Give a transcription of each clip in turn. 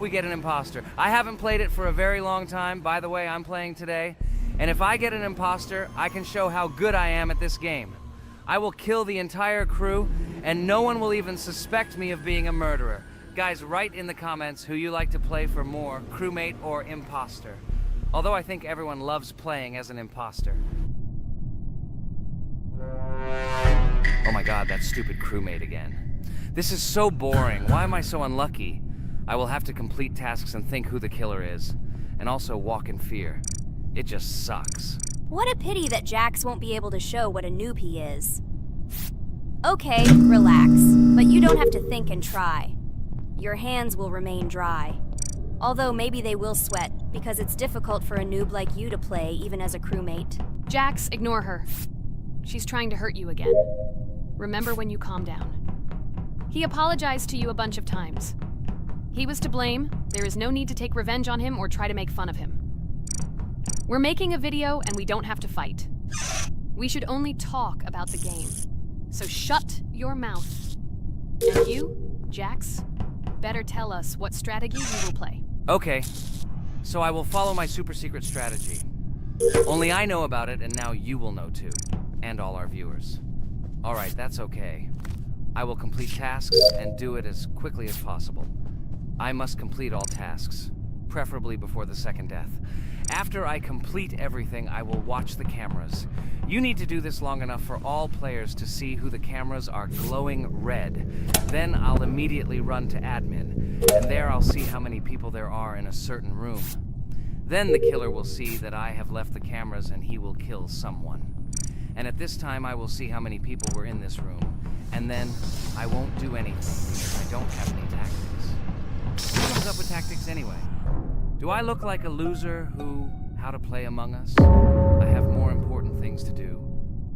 We get an imposter. I haven't played it for a very long time. By the way, I'm playing today. And if I get an imposter, I can show how good I am at this game. I will kill the entire crew, and no one will even suspect me of being a murderer. Guys, write in the comments who you like to play for more, crewmate or imposter. Although I think everyone loves playing as an imposter. Oh my god, that stupid crewmate again. This is so boring. Why am I so unlucky? I will have to complete tasks and think who the killer is, and also walk in fear. It just sucks. What a pity that Jax won't be able to show what a noob he is. Okay, relax, but you don't have to think and try. Your hands will remain dry. Although maybe they will sweat, because it's difficult for a noob like you to play, even as a crewmate. Jax, ignore her. She's trying to hurt you again. Remember when you calm down. He apologized to you a bunch of times. He was to blame. There is no need to take revenge on him or try to make fun of him. We're making a video and we don't have to fight. We should only talk about the game. So shut your mouth. And you, Jax, better tell us what strategy you will play. Okay, so I will follow my super secret strategy. Only I know about it, and now you will know too. And all our viewers. Alright, that's okay. I will complete tasks and do it as quickly as possible. I must complete all tasks, preferably before the second death. After I complete everything, I will watch the cameras. You need to do this long enough for all players to see who the cameras are glowing red. Then I'll immediately run to admin, and there I'll see how many people there are in a certain room. Then the killer will see that I have left the cameras and he will kill someone. And at this time I will see how many people were in this room. And then I won't do anything because I don't have any tactics. Who comes up with tactics anyway? Do I look like a loser how to play Among Us? I have more important things to do.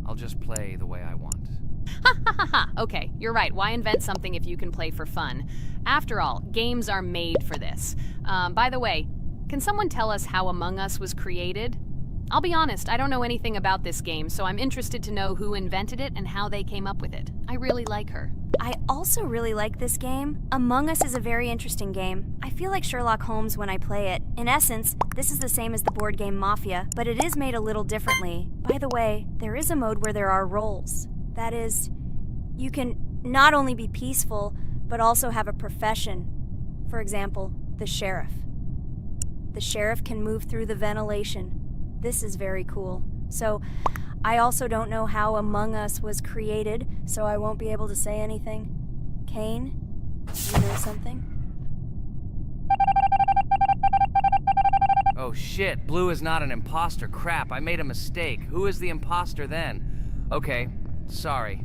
I'll just play the way I want. Ha ha ha ha! Okay, you're right. Why invent something if you can play for fun? After all, games are made for this. By the way, can someone tell us how Among Us was created? I'll be honest, I don't know anything about this game, so I'm interested to know who invented it and how they came up with it. I really like her. I also really like this game. Among Us is a very interesting game. I feel like Sherlock Holmes when I play it. In essence, this is the same as the board game Mafia, but it is made a little differently. By the way, there is a mode where there are roles. That is, you can not only be peaceful, but also have a profession. For example, the sheriff. The sheriff can move through the ventilation. This is very cool. So, I also don't know how Among Us was created, so I won't be able to say anything. Kane, you know something? Oh shit, Blue is not an imposter. Crap, I made a mistake. Who is the imposter then? Okay, sorry.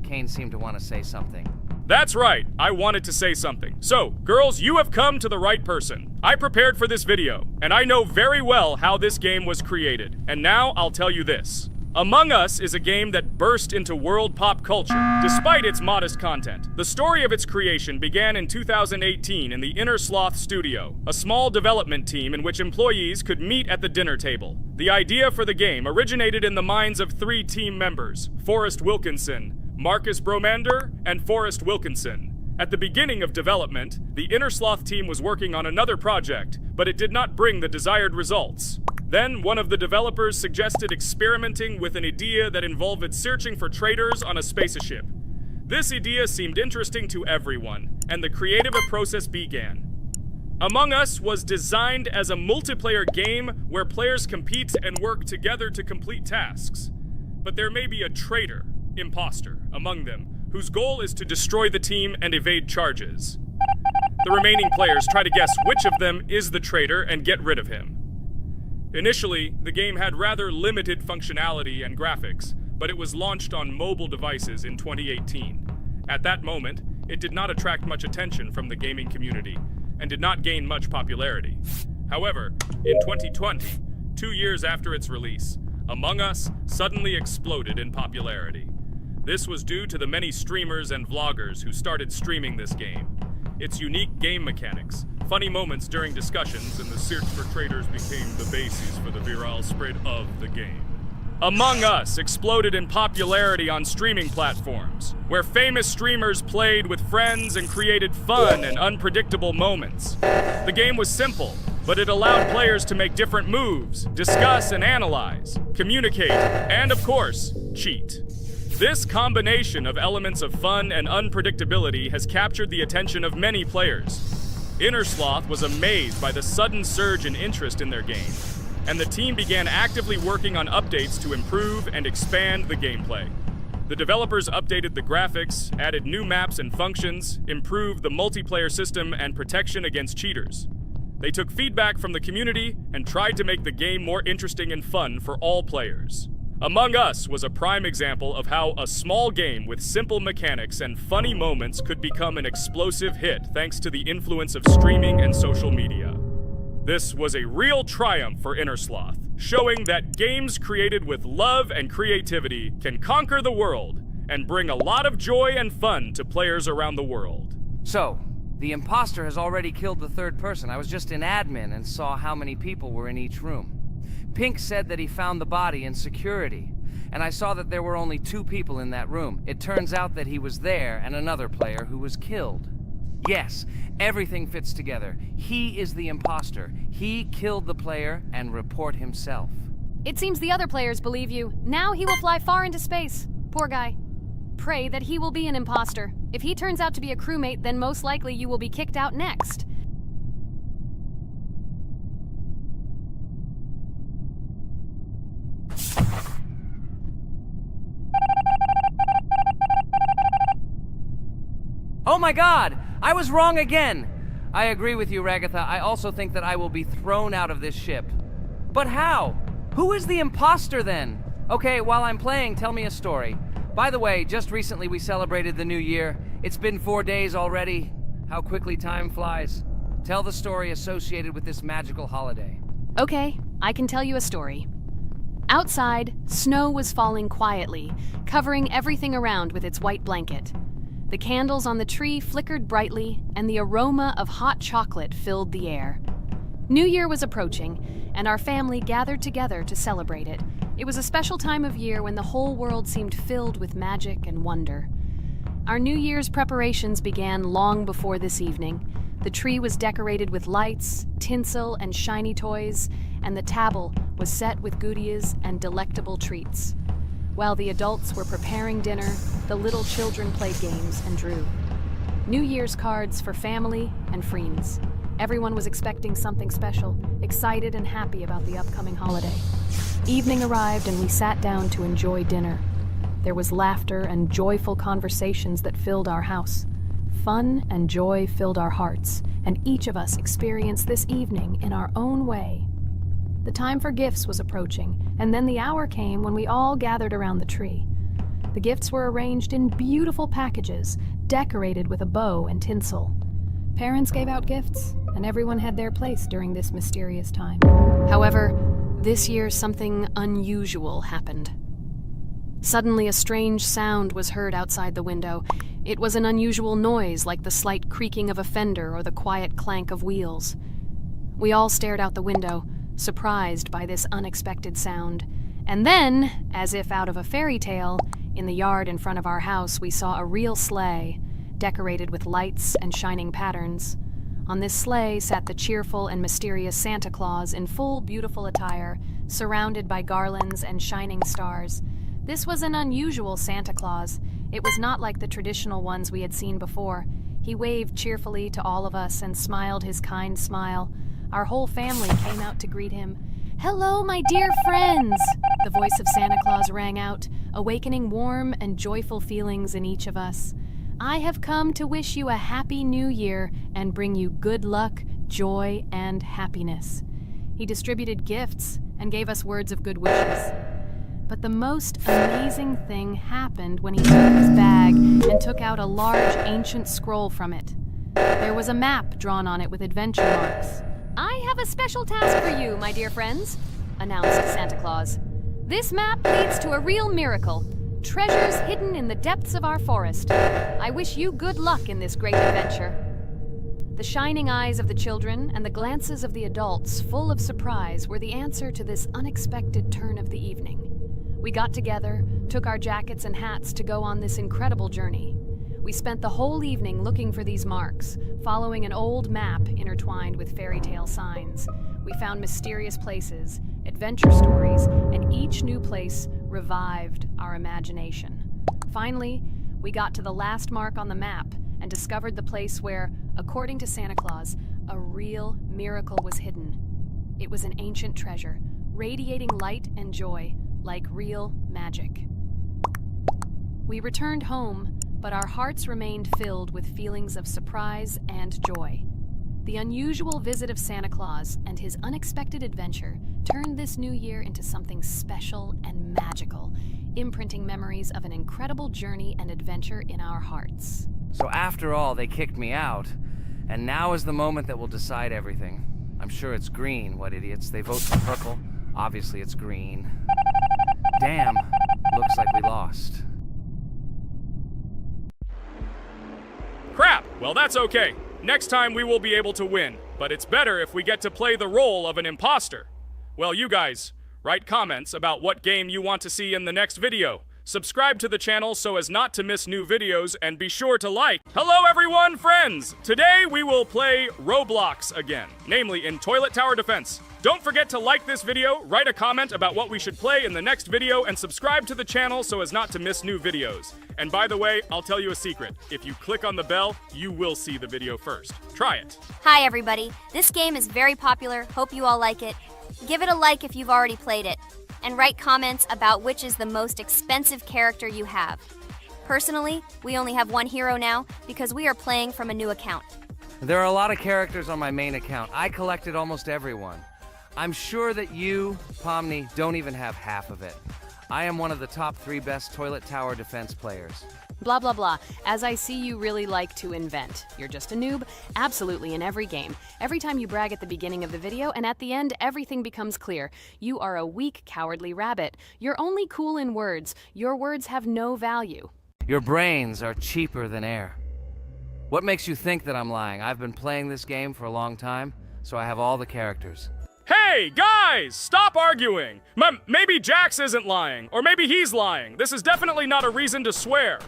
Kane seemed to want to say something. That's right, I wanted to say something. So, girls, you have come to the right person. I prepared for this video, and I know very well how this game was created. And now I'll tell you this. Among Us is a game that burst into world pop culture, despite its modest content. The story of its creation began in 2018 in the Inner Sloth Studio, a small development team in which employees could meet at the dinner table. The idea for the game originated in the minds of 3 team members, Forrest Wilkinson, Marcus Bromander, and Forrest Wilkinson. At the beginning of development, the Inner Sloth team was working on another project, but it did not bring the desired results. Then, one of the developers suggested experimenting with an idea that involved searching for traitors on a spaceship. This idea seemed interesting to everyone, and the creative process began. Among Us was designed as a multiplayer game where players compete and work together to complete tasks. But there may be a traitor, imposter, among them, whose goal is to destroy the team and evade charges. The remaining players try to guess which of them is the traitor and get rid of him. Initially, the game had rather limited functionality and graphics, but it was launched on mobile devices in 2018. At that moment, it did not attract much attention from the gaming community, and did not gain much popularity. However, in 2020, 2 years after its release, Among Us suddenly exploded in popularity. This was due to the many streamers and vloggers who started streaming this game. Its unique game mechanics, funny moments during discussions, and the search for traitors became the basis for the viral spread of the game. Among Us exploded in popularity on streaming platforms, where famous streamers played with friends and created fun and unpredictable moments. The game was simple, but it allowed players to make different moves, discuss and analyze, communicate, and of course, cheat. This combination of elements of fun and unpredictability has captured the attention of many players. Innersloth was amazed by the sudden surge in interest in their game, and the team began actively working on updates to improve and expand the gameplay. The developers updated the graphics, added new maps and functions, improved the multiplayer system and protection against cheaters. They took feedback from the community and tried to make the game more interesting and fun for all players. Among Us was a prime example of how a small game with simple mechanics and funny moments could become an explosive hit thanks to the influence of streaming and social media. This was a real triumph for Innersloth, showing that games created with love and creativity can conquer the world and bring a lot of joy and fun to players around the world. So, the imposter has already killed the third person. I was just in admin and saw how many people were in each room. Pink said that he found the body in security, and I saw that there were only 2 people in that room. It turns out that he was there and another player who was killed. Yes, everything fits together. He is the imposter. He killed the player and report himself. It seems the other players believe you. Now he will fly far into space. Poor guy. Pray that he will be an imposter. If he turns out to be a crewmate, then most likely you will be kicked out next. Oh my god! I was wrong again! I agree with you, Ragatha. I also think that I will be thrown out of this ship. But how? Who is the imposter then? Okay, while I'm playing, tell me a story. By the way, just recently we celebrated the new year. It's been 4 days already. How quickly time flies. Tell the story associated with this magical holiday. Okay, I can tell you a story. Outside, snow was falling quietly, covering everything around with its white blanket. The candles on the tree flickered brightly, and the aroma of hot chocolate filled the air. New Year was approaching, and our family gathered together to celebrate it. It was a special time of year when the whole world seemed filled with magic and wonder. Our New Year's preparations began long before this evening. The tree was decorated with lights, tinsel, and shiny toys, and the table was set with goodies and delectable treats. While the adults were preparing dinner, the little children played games and drew. New Year's cards for family and friends. Everyone was expecting something special, excited and happy about the upcoming holiday. Evening arrived and we sat down to enjoy dinner. There was laughter and joyful conversations that filled our house. Fun and joy filled our hearts, and each of us experienced this evening in our own way. The time for gifts was approaching, and then the hour came when we all gathered around the tree. The gifts were arranged in beautiful packages, decorated with a bow and tinsel. Parents gave out gifts, and everyone had their place during this mysterious time. However, this year something unusual happened. Suddenly a strange sound was heard outside the window. It was an unusual noise, like the slight creaking of a fender or the quiet clank of wheels. We all stared out the window, surprised by this unexpected sound. And then, as if out of a fairy tale, in the yard in front of our house we saw a real sleigh, decorated with lights and shining patterns. On this sleigh sat the cheerful and mysterious Santa Claus in full beautiful attire, surrounded by garlands and shining stars. This was an unusual Santa Claus. It was not like the traditional ones we had seen before. He waved cheerfully to all of us and smiled his kind smile. Our whole family came out to greet him. "Hello, my dear friends!" The voice of Santa Claus rang out, awakening warm and joyful feelings in each of us. "I have come to wish you a happy new year and bring you good luck, joy, and happiness." He distributed gifts and gave us words of good wishes. But the most amazing thing happened when he took his bag and took out a large ancient scroll from it. There was a map drawn on it with adventure marks. "I have a special task for you, my dear friends," announced Santa Claus. "This map leads to a real miracle. Treasures hidden in the depths of our forest. I wish you good luck in this great adventure." The shining eyes of the children and the glances of the adults, full of surprise, were the answer to this unexpected turn of the evening. We got together, took our jackets and hats to go on this incredible journey. We spent the whole evening looking for these marks, following an old map intertwined with fairy tale signs. We found mysterious places, adventure stories, and each new place revived our imagination. Finally, we got to the last mark on the map and discovered the place where, according to Santa Claus, a real miracle was hidden. It was an ancient treasure, radiating light and joy like real magic. We returned home, but our hearts remained filled with feelings of surprise and joy. The unusual visit of Santa Claus and his unexpected adventure turned this new year into something special and magical, imprinting memories of an incredible journey and adventure in our hearts. So after all, they kicked me out, and now is the moment that will decide everything. I'm sure it's green, what idiots. They vote for purple. Obviously it's green. Damn, looks like we lost. Crap! Well, that's okay. Next time we will be able to win, but it's better if we get to play the role of an imposter. Well, you guys, write comments about what game you want to see in the next video. Subscribe to the channel so as not to miss new videos, and be sure to like. Hello everyone, friends! Today we will play Roblox again, namely in Toilet Tower Defense. Don't forget to like this video, write a comment about what we should play in the next video, and subscribe to the channel so as not to miss new videos. And by the way, I'll tell you a secret. If you click on the bell, you will see the video first. Try it. Hi, everybody. This game is very popular. Hope you all like it. Give it a like if you've already played it. And write comments about which is the most expensive character you have. Personally, we only have one hero now because we are playing from a new account. There are a lot of characters on my main account. I collected almost everyone. I'm sure that you, Pomni, don't even have half of it. I am one of the top 3 best Toilet Tower Defense players. Blah, blah, blah. As I see you really like to invent. You're just a noob? Absolutely, in every game. Every time you brag at the beginning of the video, and at the end, everything becomes clear. You are a weak, cowardly rabbit. You're only cool in words. Your words have no value. Your brains are cheaper than air. What makes you think that I'm lying? I've been playing this game for a long time, so I have all the characters. Hey, guys! Stop arguing! Maybe Jax isn't lying, or maybe he's lying. This is definitely not a reason to swear.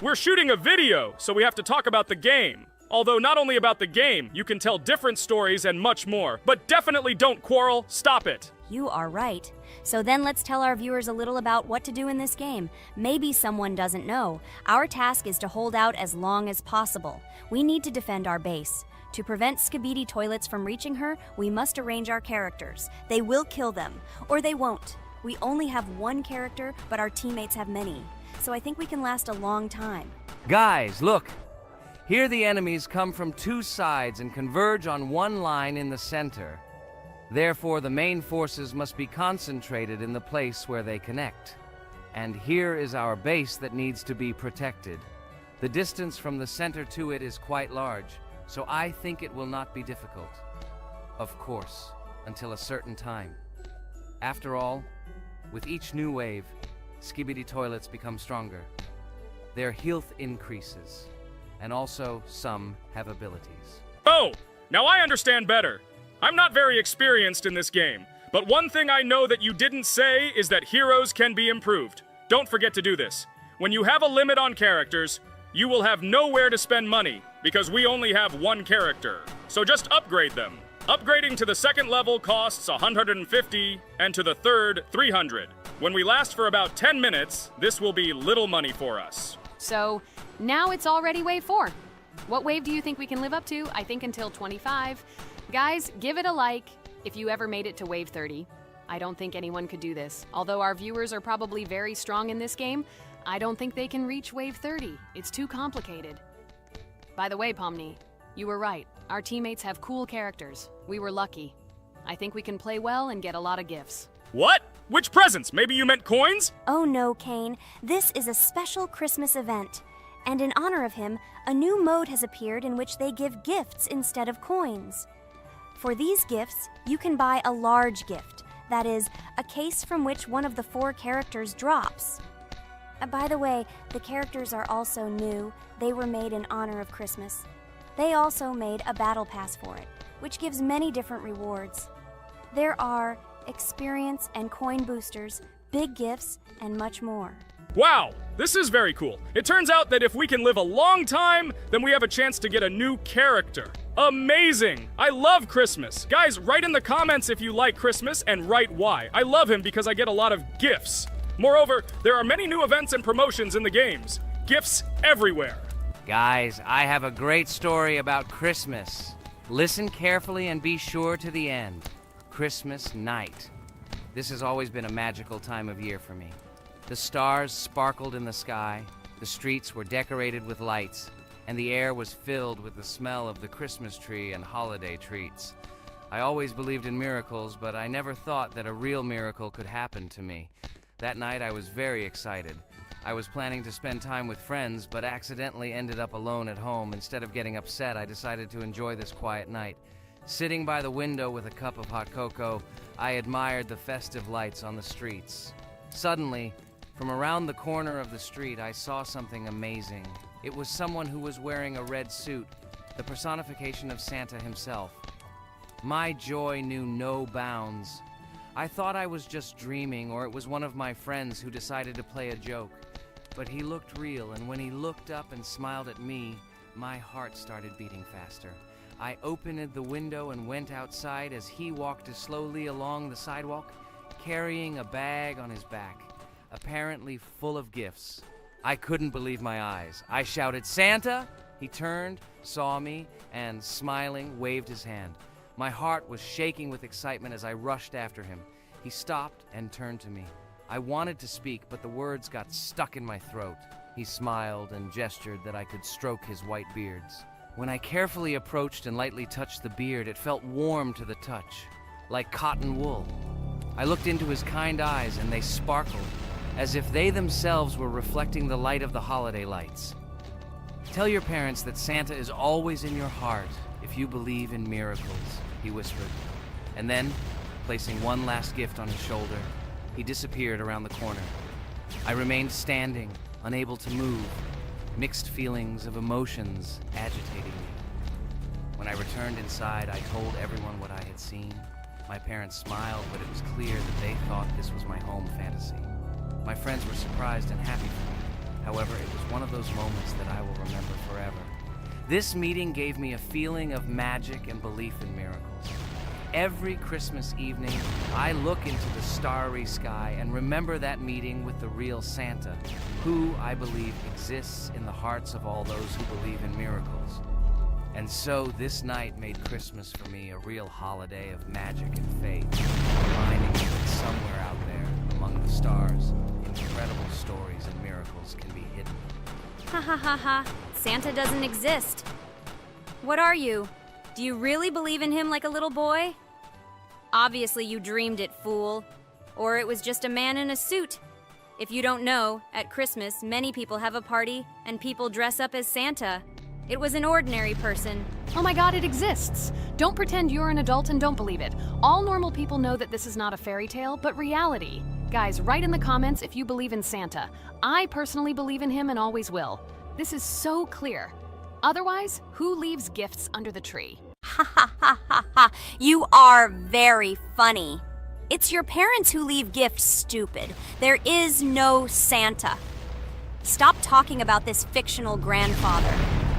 We're shooting a video, so we have to talk about the game. Although not only about the game, you can tell different stories and much more. But definitely don't quarrel. Stop it. You are right. So then let's tell our viewers a little about what to do in this game. Maybe someone doesn't know. Our task is to hold out as long as possible. We need to defend our base. To prevent Skibidi Toilets from reaching her, we must arrange our characters. They will kill them, or they won't. We only have one character, but our teammates have many. So I think we can last a long time. Guys, look! Here the enemies come from 2 sides and converge on one line in the center. Therefore, the main forces must be concentrated in the place where they connect. And here is our base that needs to be protected. The distance from the center to it is quite large, so I think it will not be difficult. Of course, until a certain time. After all, with each new wave, Skibidi Toilets become stronger. Their health increases, and also some have abilities. Oh, now I understand better. I'm not very experienced in this game, but one thing I know that you didn't say is that heroes can be improved. Don't forget to do this. When you have a limit on characters, you will have nowhere to spend money, because we only have one character. So just upgrade them. Upgrading to the 2nd level costs 150, and to the 3rd, 300. When we last for about 10 minutes, this will be little money for us. So, now it's already wave 4. What wave do you think we can live up to? I think until 25. Guys, give it a like if you ever made it to wave 30. I don't think anyone could do this. Although our viewers are probably very strong in this game, I don't think they can reach wave 30. It's too complicated. By the way, Pomni, you were right. Our teammates have cool characters. We were lucky. I think we can play well and get a lot of gifts. What? Which presents? Maybe you meant coins? Oh no, Kane. This is a special Christmas event. And in honor of him, a new mode has appeared in which they give gifts instead of coins. For these gifts, you can buy a large gift. That is, a case from which one of the 4 characters drops. By the way, the characters are also new. They were made in honor of Christmas. They also made a battle pass for it, which gives many different rewards. There are experience and coin boosters, big gifts, and much more. Wow, this is very cool. It turns out that if we can live a long time, then we have a chance to get a new character. Amazing! I love Christmas. Guys, write in the comments if you like Christmas and write why. I love him because I get a lot of gifts. Moreover, there are many new events and promotions in the games. Gifts everywhere. Guys, I have a great story about Christmas. Listen carefully and be sure to the end. Christmas night. This has always been a magical time of year for me. The stars sparkled in the sky, the streets were decorated with lights, and the air was filled with the smell of the Christmas tree and holiday treats. I always believed in miracles, but I never thought that a real miracle could happen to me. That night I was very excited. I was planning to spend time with friends, but accidentally ended up alone at home. Instead of getting upset, I decided to enjoy this quiet night. Sitting by the window with a cup of hot cocoa, I admired the festive lights on the streets. Suddenly, from around the corner of the street, I saw something amazing. It was someone who was wearing a red suit, the personification of Santa himself. My joy knew no bounds. I thought I was just dreaming, or it was one of my friends who decided to play a joke. But he looked real, and when he looked up and smiled at me, my heart started beating faster. I opened the window and went outside as he walked slowly along the sidewalk, carrying a bag on his back, apparently full of gifts. I couldn't believe my eyes. I shouted, "Santa!" He turned, saw me, and smiling, waved his hand. My heart was shaking with excitement as I rushed after him. He stopped and turned to me. I wanted to speak, but the words got stuck in my throat. He smiled and gestured that I could stroke his white beards. When I carefully approached and lightly touched the beard, it felt warm to the touch, like cotton wool. I looked into his kind eyes, and they sparkled, as if they themselves were reflecting the light of the holiday lights. "Tell your parents that Santa is always in your heart if you believe in miracles," he whispered. And then, placing one last gift on his shoulder, he disappeared around the corner. I remained standing, unable to move, mixed feelings of emotions agitating me. When I returned inside, I told everyone what I had seen. My parents smiled, but it was clear that they thought this was my home fantasy. My friends were surprised and happy for me. However, it was one of those moments that I will remember forever. This meeting gave me a feeling of magic and belief in miracles. Every Christmas evening, I look into the starry sky and remember that meeting with the real Santa, who, I believe, exists in the hearts of all those who believe in miracles. And so this night made Christmas for me a real holiday of magic and faith, reminding me that somewhere out there, among the stars, incredible stories and miracles can be hidden. Ha ha ha ha. Santa doesn't exist. What are you? Do you really believe in him like a little boy? Obviously you dreamed it, fool. Or it was just a man in a suit. If you don't know, at Christmas, many people have a party and people dress up as Santa. It was an ordinary person. Oh my god, it exists! Don't pretend you're an adult and don't believe it. All normal people know that this is not a fairy tale, but reality. Guys, write in the comments if you believe in Santa. I personally believe in him and always will. This is so clear. Otherwise, who leaves gifts under the tree? Ha ha ha ha ha. You are very funny. It's your parents who leave gifts, stupid. There is no Santa. Stop talking about this fictional grandfather.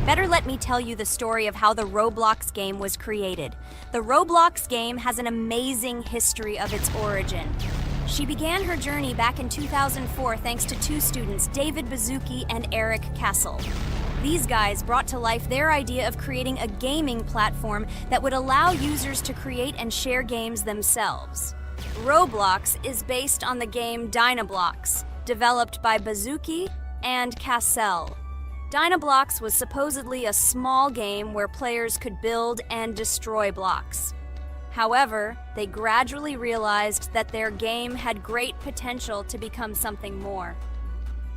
Better let me tell you the story of how the Roblox game was created. The Roblox game has an amazing history of its origin. She began her journey back in 2004 thanks to two students, David Bazuki and Eric Castle. These guys brought to life their idea of creating a gaming platform that would allow users to create and share games themselves. Roblox is based on the game Dynablox, developed by Bazuki and Cassell. Dynablox was supposedly a small game where players could build and destroy blocks. However, they gradually realized that their game had great potential to become something more.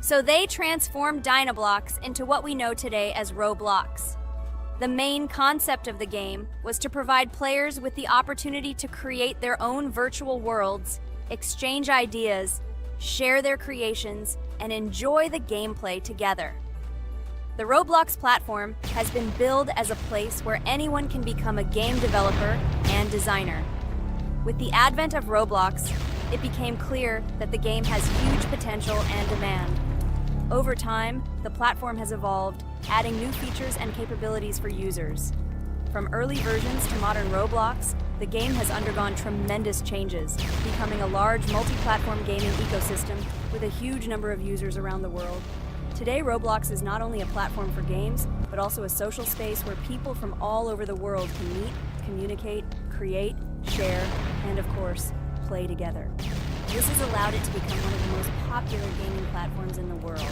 So they transformed Dynablox into what we know today as Roblox. The main concept of the game was to provide players with the opportunity to create their own virtual worlds, exchange ideas, share their creations, and enjoy the gameplay together. The Roblox platform has been billed as a place where anyone can become a game developer and designer. With the advent of Roblox, it became clear that the game has huge potential and demand. Over time, the platform has evolved, adding new features and capabilities for users. From early versions to modern Roblox, the game has undergone tremendous changes, becoming a large multi-platform gaming ecosystem with a huge number of users around the world. Today, Roblox is not only a platform for games, but also a social space where people from all over the world can meet, communicate, create, share, and of course, play together. This has allowed it to become one of the most popular gaming platforms in the world,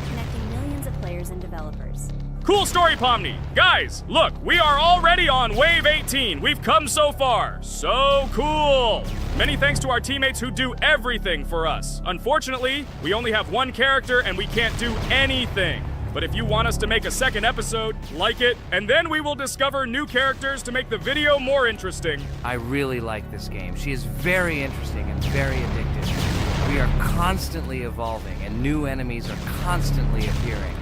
connecting millions of players and developers. Cool story, Pomni. Guys, look, we are already on Wave 18. We've come so far. So cool. Many thanks to our teammates who do everything for us. Unfortunately, we only have one character and we can't do anything. But if you want us to make a second episode, like it, and then we will discover new characters to make the video more interesting. I really like this game. She is very interesting and very addictive. We are constantly evolving and new enemies are constantly appearing.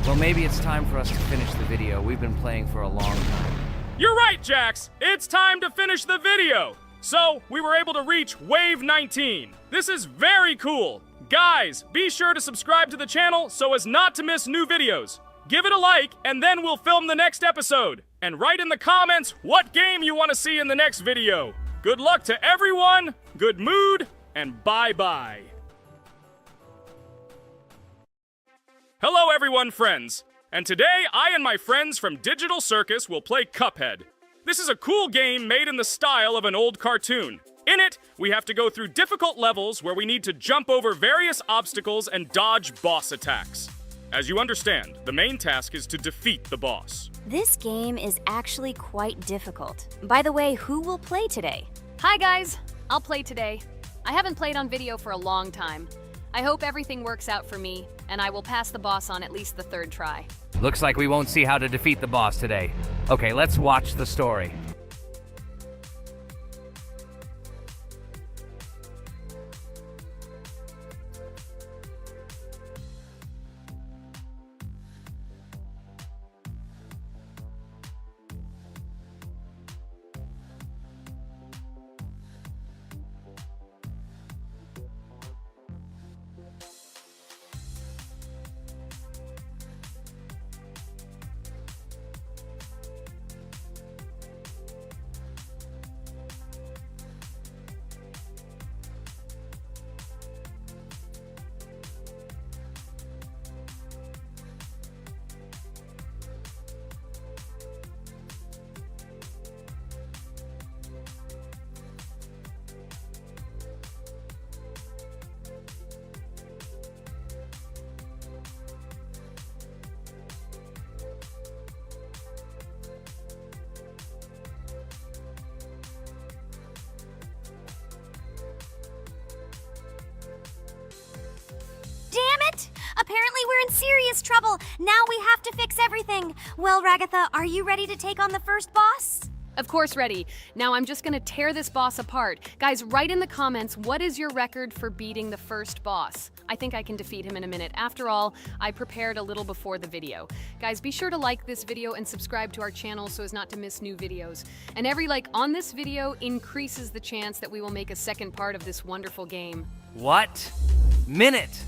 Well, maybe it's time for us to finish the video. We've been playing for a long time. You're right, Jax. It's time to finish the video. So, we were able to reach Wave 19. This is very cool. Guys, be sure to subscribe to the channel so as not to miss new videos. Give it a like, and then we'll film the next episode. And write in the comments what game you want to see in the next video. Good luck to everyone, good mood, and bye-bye. Hello everyone, friends. And today, I and my friends from Digital Circus will play Cuphead. This is a cool game made in the style of an old cartoon. In it, we have to go through difficult levels where we need to jump over various obstacles and dodge boss attacks. As you understand, the main task is to defeat the boss. This game is actually quite difficult. By the way, who will play today? Hi guys, I'll play today. I haven't played on video for a long time. I hope everything works out for me, and I will pass the boss on at least the third try. Looks like we won't see how to defeat the boss today. Okay, let's watch the story. Apparently we're in serious trouble. Now we have to fix everything. Well, Ragatha, are you ready to take on the first boss? Of course, ready. Now I'm just gonna tear this boss apart. Guys, write in the comments, what is your record for beating the first boss? I think I can defeat him in a minute. After all, I prepared a little before the video. Guys, be sure to like this video and subscribe to our channel so as not to miss new videos. And every like on this video increases the chance that we will make a second part of this wonderful game. What? Minute!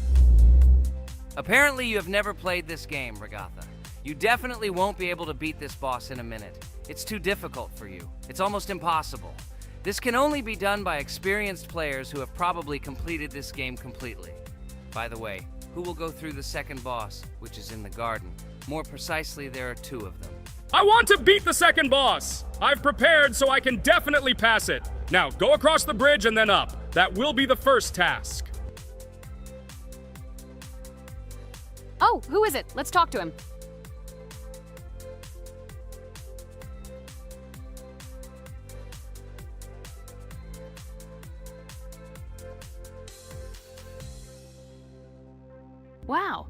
Apparently you have never played this game, Ragatha. You definitely won't be able to beat this boss in a minute. It's too difficult for you. It's almost impossible. This can only be done by experienced players who have probably completed this game completely. By the way, who will go through the second boss, which is in the garden? More precisely, there are two of them. I want to beat the second boss! I've prepared so I can definitely pass it. Now, go across the bridge and then up. That will be the first task. Oh, who is it? Let's talk to him. Wow,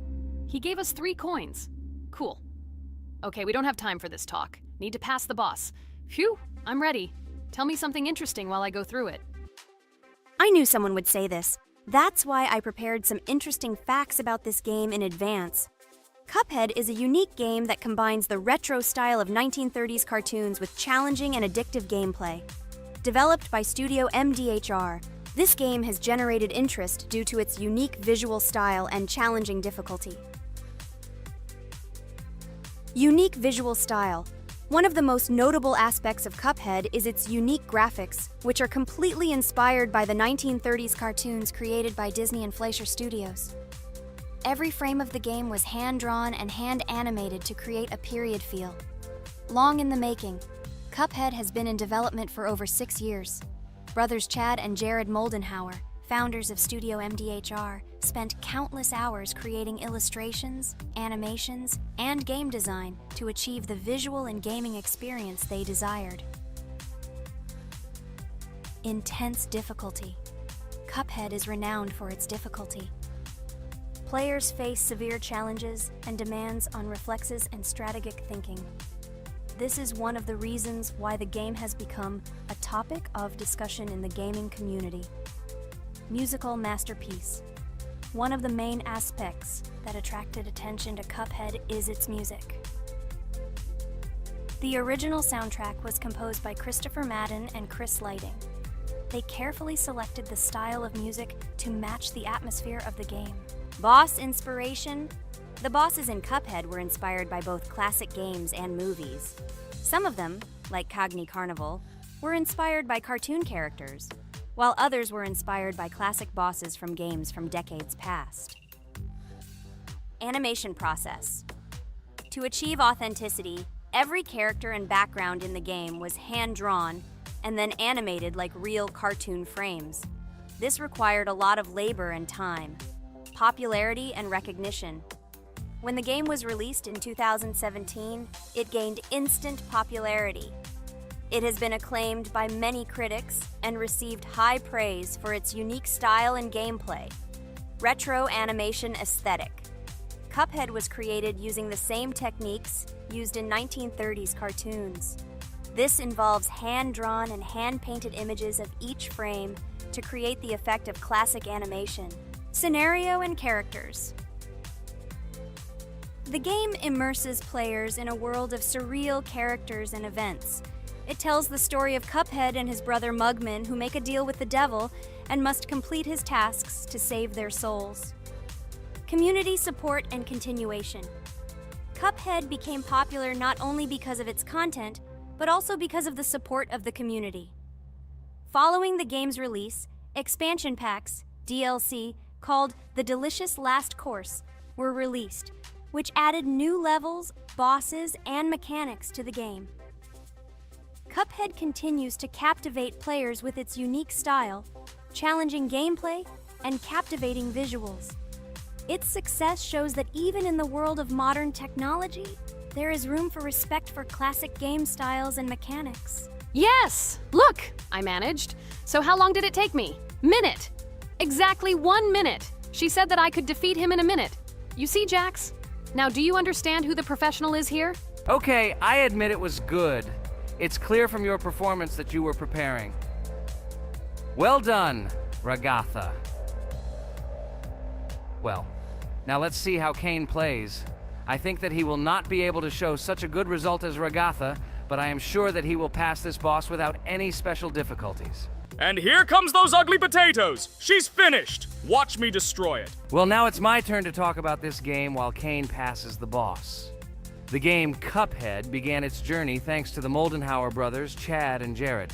he gave us 3 coins. Cool. Okay, we don't have time for this talk. Need to pass the boss. Phew, I'm ready. Tell me something interesting while I go through it. I knew someone would say this. That's why I prepared some interesting facts about this game in advance. Cuphead is a unique game that combines the retro style of 1930s cartoons with challenging and addictive gameplay. Developed by Studio MDHR, This game has generated interest due to its unique visual style and challenging difficulty. Unique visual style. One of the most notable aspects of Cuphead is its unique graphics, which are completely inspired by the 1930s cartoons created by Disney and Fleischer Studios. Every frame of the game was hand-drawn and hand-animated to create a period feel. Long in the making, Cuphead has been in development for over 6 years. Brothers Chad and Jared Moldenhauer, founders of Studio MDHR, spent countless hours creating illustrations, animations, and game design to achieve the visual and gaming experience they desired. Intense difficulty. Cuphead is renowned for its difficulty. Players face severe challenges and demands on reflexes and strategic thinking. This is one of the reasons why the game has become a topic of discussion in the gaming community. Musical masterpiece. One of the main aspects that attracted attention to Cuphead is its music. The original soundtrack was composed by Christopher Madden and Chris Lighting. They carefully selected the style of music to match the atmosphere of the game. Boss inspiration. The bosses in Cuphead were inspired by both classic games and movies. Some of them, like Cogni Carnival, were inspired by cartoon characters, while others were inspired by classic bosses from games from decades past. Animation process. To achieve authenticity, every character and background in the game was hand-drawn and then animated like real cartoon frames. This required a lot of labor and time, popularity and recognition. When the game was released in 2017, it gained instant popularity. It has been acclaimed by many critics and received high praise for its unique style and gameplay. Retro animation aesthetic. Cuphead was created using the same techniques used in 1930s cartoons. This involves hand-drawn and hand-painted images of each frame to create the effect of classic animation. Scenario and characters. The game immerses players in a world of surreal characters and events. It tells the story of Cuphead and his brother Mugman, who make a deal with the devil and must complete his tasks to save their souls. Community support and continuation. Cuphead became popular not only because of its content, but also because of the support of the community. Following the game's release, expansion packs, DLC, called The Delicious Last Course, were released, which added new levels, bosses, and mechanics to the game. Cuphead continues to captivate players with its unique style, challenging gameplay, and captivating visuals. Its success shows that even in the world of modern technology, there is room for respect for classic game styles and mechanics. Yes! Look! I managed. So how long did it take me? Minute! Exactly 1 minute! She said that I could defeat him in a minute. You see, Jax? Now, do you understand who the professional is here? Okay, I admit it was good. It's clear from your performance that you were preparing. Well done, Ragatha. Well, now let's see how Kane plays. I think that he will not be able to show such a good result as Ragatha, but I am sure that he will pass this boss without any special difficulties. And here comes those ugly potatoes! She's finished! Watch me destroy it. Well, now it's my turn to talk about this game while Kane passes the boss. The game Cuphead began its journey thanks to the Moldenhauer brothers, Chad and Jared.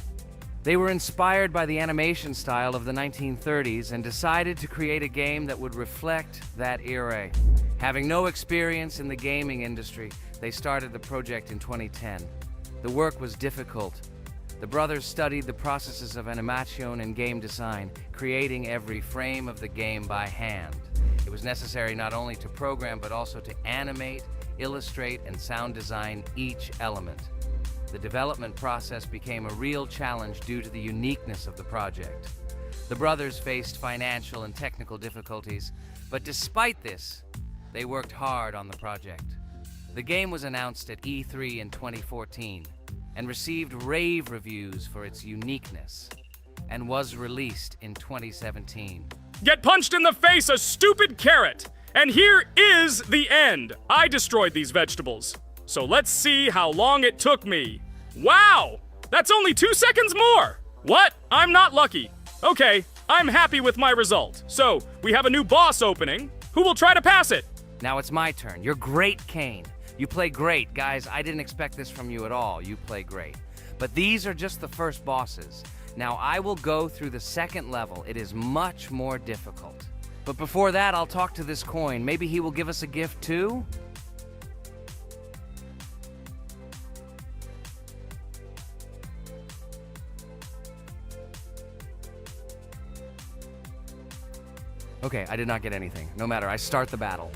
They were inspired by the animation style of the 1930s and decided to create a game that would reflect that era. Having no experience in the gaming industry, they started the project in 2010. The work was difficult. The brothers studied the processes of animation and game design, creating every frame of the game by hand. It was necessary not only to program, but also to animate, illustrate, and sound design each element. The development process became a real challenge due to the uniqueness of the project. The brothers faced financial and technical difficulties, but despite this, they worked hard on the project. The game was announced at E3 in 2014 and received rave reviews for its uniqueness, and was released in 2017. Get punched in the face, a stupid carrot! And here is the end. I destroyed these vegetables. So let's see how long it took me. Wow! That's only 2 seconds more! What? I'm not lucky. Okay, I'm happy with my result. So, we have a new boss opening. Who will try to pass it? Now it's my turn. You're great, Kane. You play great. Guys, I didn't expect this from you at all. You play great. But these are just the first bosses. Now I will go through the second level. It is much more difficult. But before that, I'll talk to this coin. Maybe he will give us a gift too? Okay, I did not get anything. No matter, I start the battle.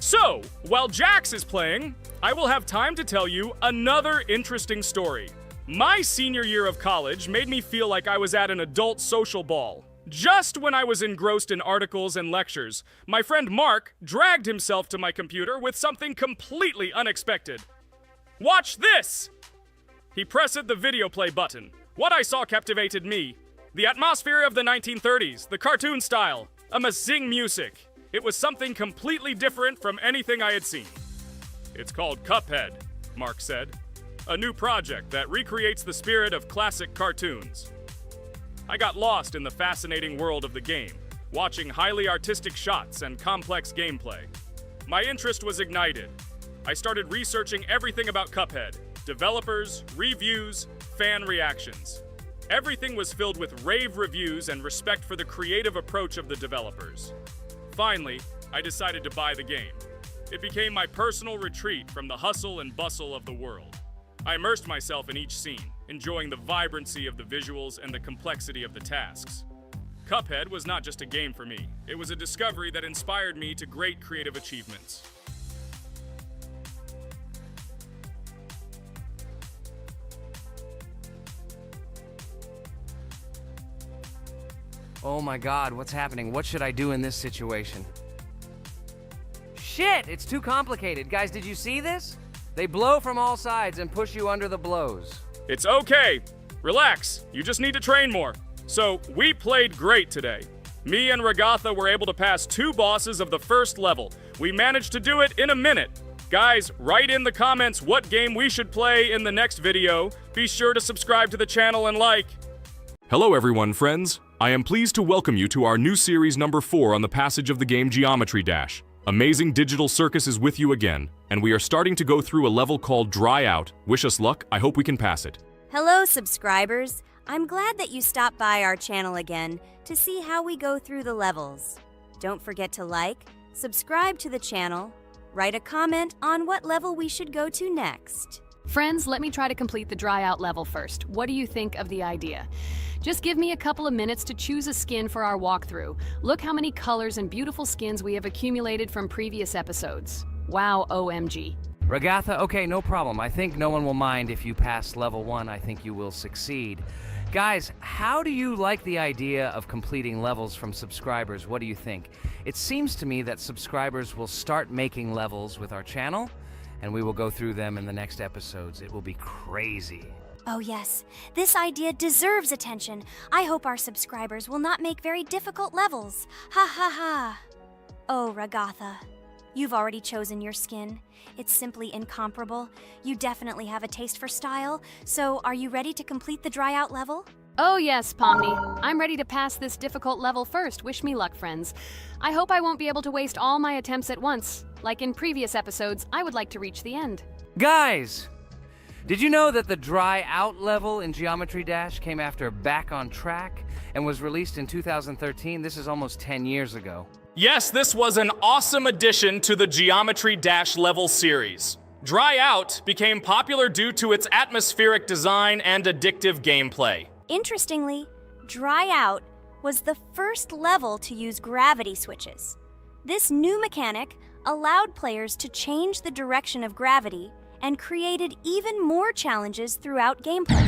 So, while Jax is playing, I will have time to tell you another interesting story. My senior year of college made me feel like I was at an adult social ball. Just when I was engrossed in articles and lectures, my friend Mark dragged himself to my computer with something completely unexpected. Watch this! He pressed the video play button. What I saw captivated me. The atmosphere of the 1930s, the cartoon style, amazing music. It was something completely different from anything I had seen. It's called Cuphead, Mark said. A new project that recreates the spirit of classic cartoons. I got lost in the fascinating world of the game, watching highly artistic shots and complex gameplay. My interest was ignited. I started researching everything about Cuphead, developers, reviews, fan reactions. Everything was filled with rave reviews and respect for the creative approach of the developers. Finally, I decided to buy the game. It became my personal retreat from the hustle and bustle of the world. I immersed myself in each scene, enjoying the vibrancy of the visuals and the complexity of the tasks. Cuphead was not just a game for me. It was a discovery that inspired me to great creative achievements. Oh my god, what's happening? What should I do in this situation? Shit, it's too complicated. Guys, did you see this? They blow from all sides and push you under the blows. It's okay. Relax. You just need to train more. So, we played great today. Me and Ragatha were able to pass 2 bosses of the first level. We managed to do it in a minute. Guys, write in the comments what game we should play in the next video. Be sure to subscribe to the channel and like. Hello everyone, friends. I am pleased to welcome you to our new series number 4 on the passage of the game Geometry Dash. Amazing Digital Circus is with you again, and we are starting to go through a level called Dry Out. Wish us luck, I hope we can pass it. Hello, subscribers. I'm glad that you stopped by our channel again to see how we go through the levels. Don't forget to like, subscribe to the channel, write a comment on what level we should go to next. Friends, let me try to complete the dry out level first. What do you think of the idea? Just give me a couple of minutes to choose a skin for our walkthrough. Look how many colors and beautiful skins we have accumulated from previous episodes. Wow, OMG. Ragatha, okay, no problem. I think no one will mind if you pass level 1. I think you will succeed. Guys, how do you like the idea of completing levels from subscribers? What do you think? It seems to me that subscribers will start making levels with our channel, and we will go through them in the next episodes. It will be crazy. Oh yes, this idea deserves attention. I hope our subscribers will not make very difficult levels. Ha ha ha. Oh, Ragatha, you've already chosen your skin. It's simply incomparable. You definitely have a taste for style. So, are you ready to complete the dry out level? Oh yes, Pomni. I'm ready to pass this difficult level first. Wish me luck, friends. I hope I won't be able to waste all my attempts at once. Like in previous episodes, I would like to reach the end. Guys! Did you know that the Dry Out level in Geometry Dash came after Back on Track and was released in 2013? This is almost 10 years ago. Yes, this was an awesome addition to the Geometry Dash level series. Dry Out became popular due to its atmospheric design and addictive gameplay. Interestingly, Dry Out was the first level to use gravity switches. This new mechanic allowed players to change the direction of gravity and created even more challenges throughout gameplay.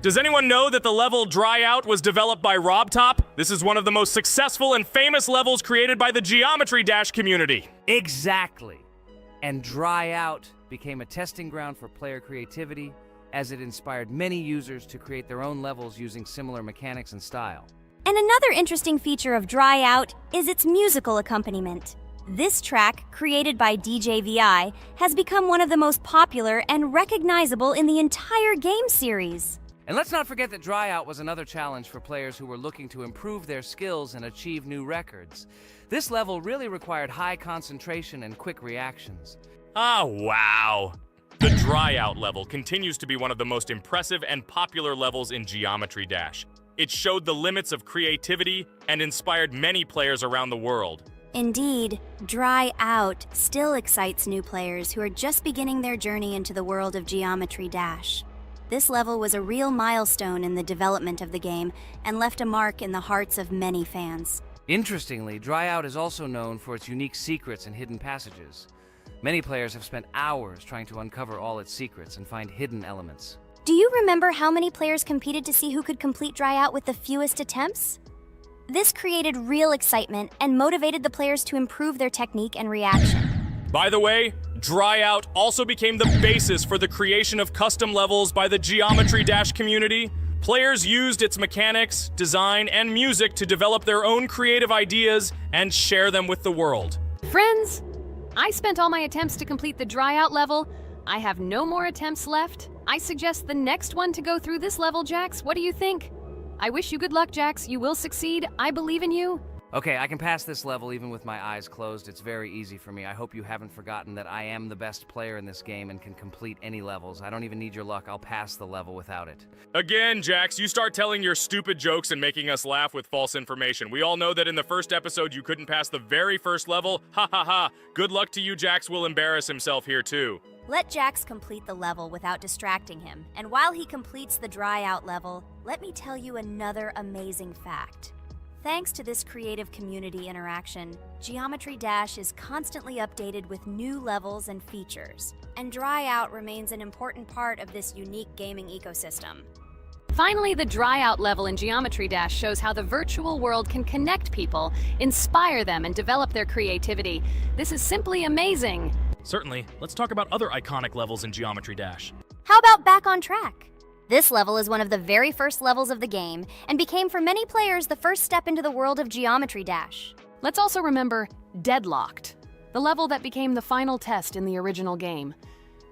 Does anyone know that the level Dry Out was developed by RobTop? This is one of the most successful and famous levels created by the Geometry Dash community. Exactly. And Dry Out became a testing ground for player creativity, as it inspired many users to create their own levels using similar mechanics and style. And another interesting feature of Dry Out is its musical accompaniment. This track, created by DJ VI, has become one of the most popular and recognizable in the entire game series. And let's not forget that Dry Out was another challenge for players who were looking to improve their skills and achieve new records. This level really required high concentration and quick reactions. Ah, wow. The Dry Out level continues to be one of the most impressive and popular levels in Geometry Dash. It showed the limits of creativity and inspired many players around the world. Indeed, Dry Out still excites new players who are just beginning their journey into the world of Geometry Dash. This level was a real milestone in the development of the game and left a mark in the hearts of many fans. Interestingly, Dry Out is also known for its unique secrets and hidden passages. Many players have spent hours trying to uncover all its secrets and find hidden elements. Do you remember how many players competed to see who could complete Dry Out with the fewest attempts? This created real excitement and motivated the players to improve their technique and reaction. By the way, Dry Out also became the basis for the creation of custom levels by the Geometry Dash community. Players used its mechanics, design, and music to develop their own creative ideas and share them with the world. Friends, I spent all my attempts to complete the Dry Out level. I have no more attempts left. I suggest the next one to go through this level, Jax. What do you think? I wish you good luck, Jax. You will succeed. I believe in you. Okay, I can pass this level even with my eyes closed. It's very easy for me. I hope you haven't forgotten that I am the best player in this game and can complete any levels. I don't even need your luck. I'll pass the level without it. Again, Jax, you start telling your stupid jokes and making us laugh with false information. We all know that in the first episode you couldn't pass the very first level. Ha ha ha. Good luck to you, Jax will embarrass himself here too. Let Jax complete the level without distracting him, and while he completes the Dry Out level, let me tell you another amazing fact. Thanks to this creative community interaction, Geometry Dash is constantly updated with new levels and features, and Dry Out remains an important part of this unique gaming ecosystem. Finally, the Dry Out level in Geometry Dash shows how the virtual world can connect people, inspire them, and develop their creativity. This is simply amazing. Certainly. Let's talk about other iconic levels in Geometry Dash. How about Back on Track? This level is one of the very first levels of the game and became for many players the first step into the world of Geometry Dash. Let's also remember Deadlocked, the level that became the final test in the original game.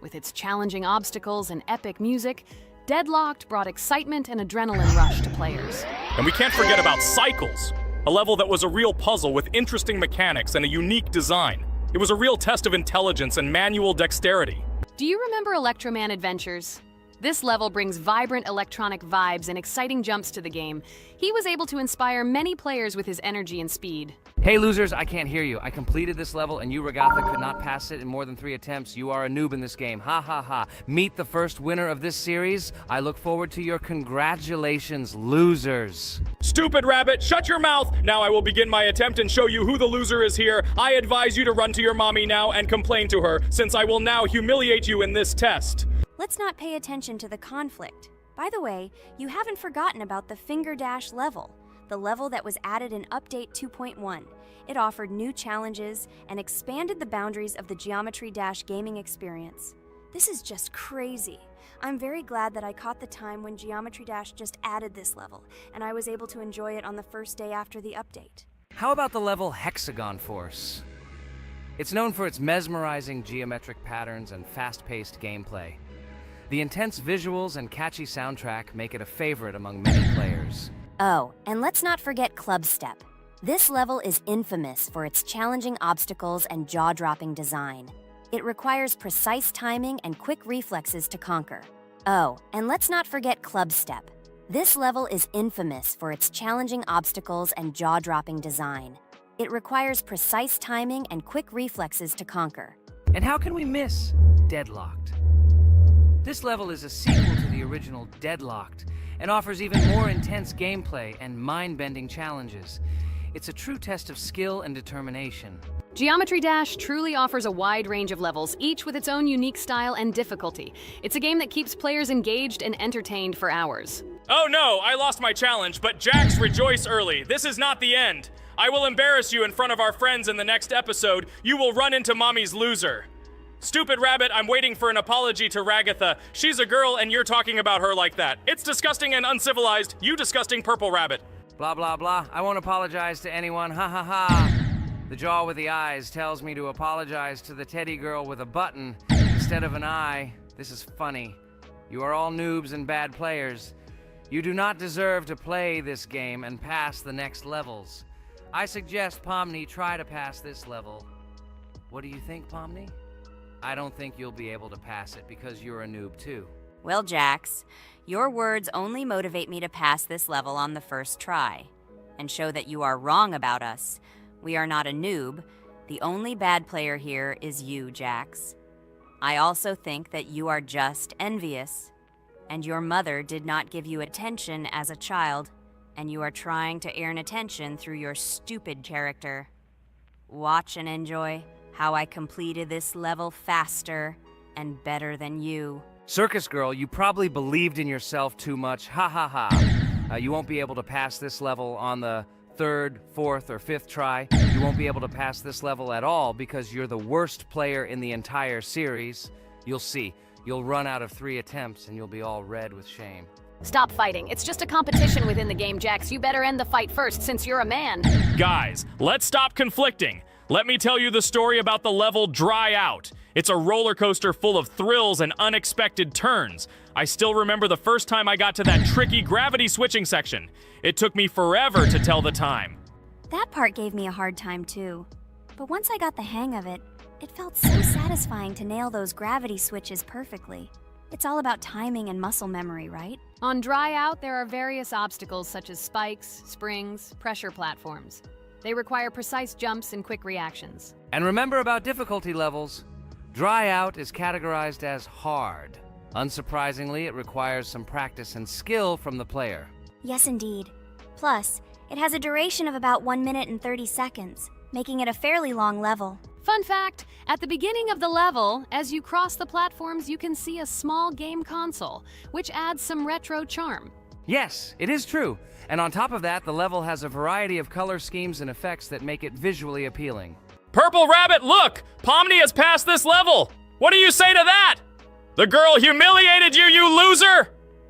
With its challenging obstacles and epic music, Deadlocked brought excitement and adrenaline rush to players. And we can't forget about Cycles, a level that was a real puzzle with interesting mechanics and a unique design. It was a real test of intelligence and manual dexterity. Do you remember Electroman Adventures? This level brings vibrant electronic vibes and exciting jumps to the game. He was able to inspire many players with his energy and speed. Hey losers, I can't hear you. I completed this level and you, Ragatha, could not pass it in more than 3 attempts. You are a noob in this game. Ha ha ha. Meet the first winner of this series. I look forward to your congratulations, losers. Stupid rabbit, shut your mouth! Now I will begin my attempt and show you who the loser is here. I advise you to run to your mommy now and complain to her, since I will now humiliate you in this test. Let's not pay attention to the conflict. By the way, you haven't forgotten about the Finger Dash level, the level that was added in Update 2.1. It offered new challenges and expanded the boundaries of the Geometry Dash gaming experience. This is just crazy. I'm very glad that I caught the time when Geometry Dash just added this level, and I was able to enjoy it on the first day after the update. How about the level Hexagon Force? It's known for its mesmerizing geometric patterns and fast-paced gameplay. The intense visuals and catchy soundtrack make it a favorite among many players. Oh, and let's not forget Club Step. This level is infamous for its challenging obstacles and jaw-dropping design. It requires precise timing and quick reflexes to conquer. Oh, and let's not forget Club Step. This level is infamous for its challenging obstacles and jaw-dropping design. It requires precise timing and quick reflexes to conquer. And how can we miss Deadlocked? This level is a sequel to the original Deadlocked and offers even more intense gameplay and mind-bending challenges. It's a true test of skill and determination. Geometry Dash truly offers a wide range of levels, each with its own unique style and difficulty. It's a game that keeps players engaged and entertained for hours. Oh no, I lost my challenge, but Jax, rejoice early. This is not the end. I will embarrass you in front of our friends in the next episode. You will run into Mommy's loser. Stupid rabbit, I'm waiting for an apology to Ragatha. She's a girl and you're talking about her like that. It's disgusting and uncivilized, you disgusting purple rabbit. Blah, blah, blah. I won't apologize to anyone. Ha ha ha. The jaw with the eyes tells me to apologize to the teddy girl with a button instead of an eye. This is funny. You are all noobs and bad players. You do not deserve to play this game and pass the next levels. I suggest Pomni try to pass this level. What do you think, Pomni? I don't think you'll be able to pass it because you're a noob too. Well, Jax, your words only motivate me to pass this level on the first try and show that you are wrong about us. We are not a noob. The only bad player here is you, Jax. I also think that you are just envious, and your mother did not give you attention as a child, and you are trying to earn attention through your stupid character. Watch and enjoy how I completed this level faster and better than you. Circus Girl, you probably believed in yourself too much. Ha ha ha. You won't be able to pass this level on the third, fourth, or fifth try. You won't be able to pass this level at all because you're the worst player in the entire series. You'll see. You'll run out of 3 attempts and you'll be all red with shame. Stop fighting. It's just a competition within the game, Jax. You better end the fight first since you're a man. Guys, let's stop conflicting. Let me tell you the story about the level Dry Out. It's a roller coaster full of thrills and unexpected turns. I still remember the first time I got to that tricky gravity switching section. It took me forever to tell the time. That part gave me a hard time too. But once I got the hang of it, it felt so satisfying to nail those gravity switches perfectly. It's all about timing and muscle memory, right? On Dry Out, there are various obstacles such as spikes, springs, pressure platforms. They require precise jumps and quick reactions. And remember about difficulty levels. Dry Out is categorized as hard. Unsurprisingly, it requires some practice and skill from the player. Yes, indeed. Plus, it has a duration of about 1 minute and 30 seconds, making it a fairly long level. Fun fact, at the beginning of the level, as you cross the platforms, you can see a small game console, which adds some retro charm. Yes, it is true. And on top of that, the level has a variety of color schemes and effects that make it visually appealing. Purple Rabbit, look! Pomni has passed this level! What do you say to that? The girl humiliated you, you loser!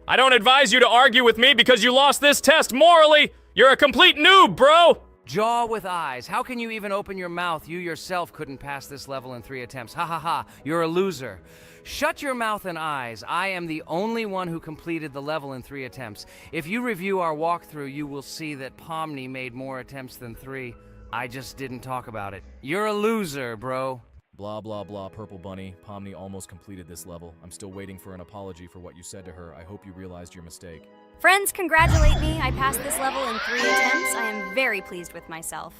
I don't advise you to argue with me because you lost this test morally. You're a complete noob, bro! Jaw with eyes. How can you even open your mouth? You yourself couldn't pass this level in 3 attempts. Ha ha ha. You're a loser. Shut your mouth and eyes. I am the only one who completed the level in 3 attempts. If you review our walkthrough, you will see that Pomni made more attempts than 3. I just didn't talk about it. You're a loser, bro. Blah, blah, blah, Purple Bunny. Pomni almost completed this level. I'm still waiting for an apology for what you said to her. I hope you realized your mistake. Friends, congratulate me. I passed this level in 3 attempts. I am very pleased with myself.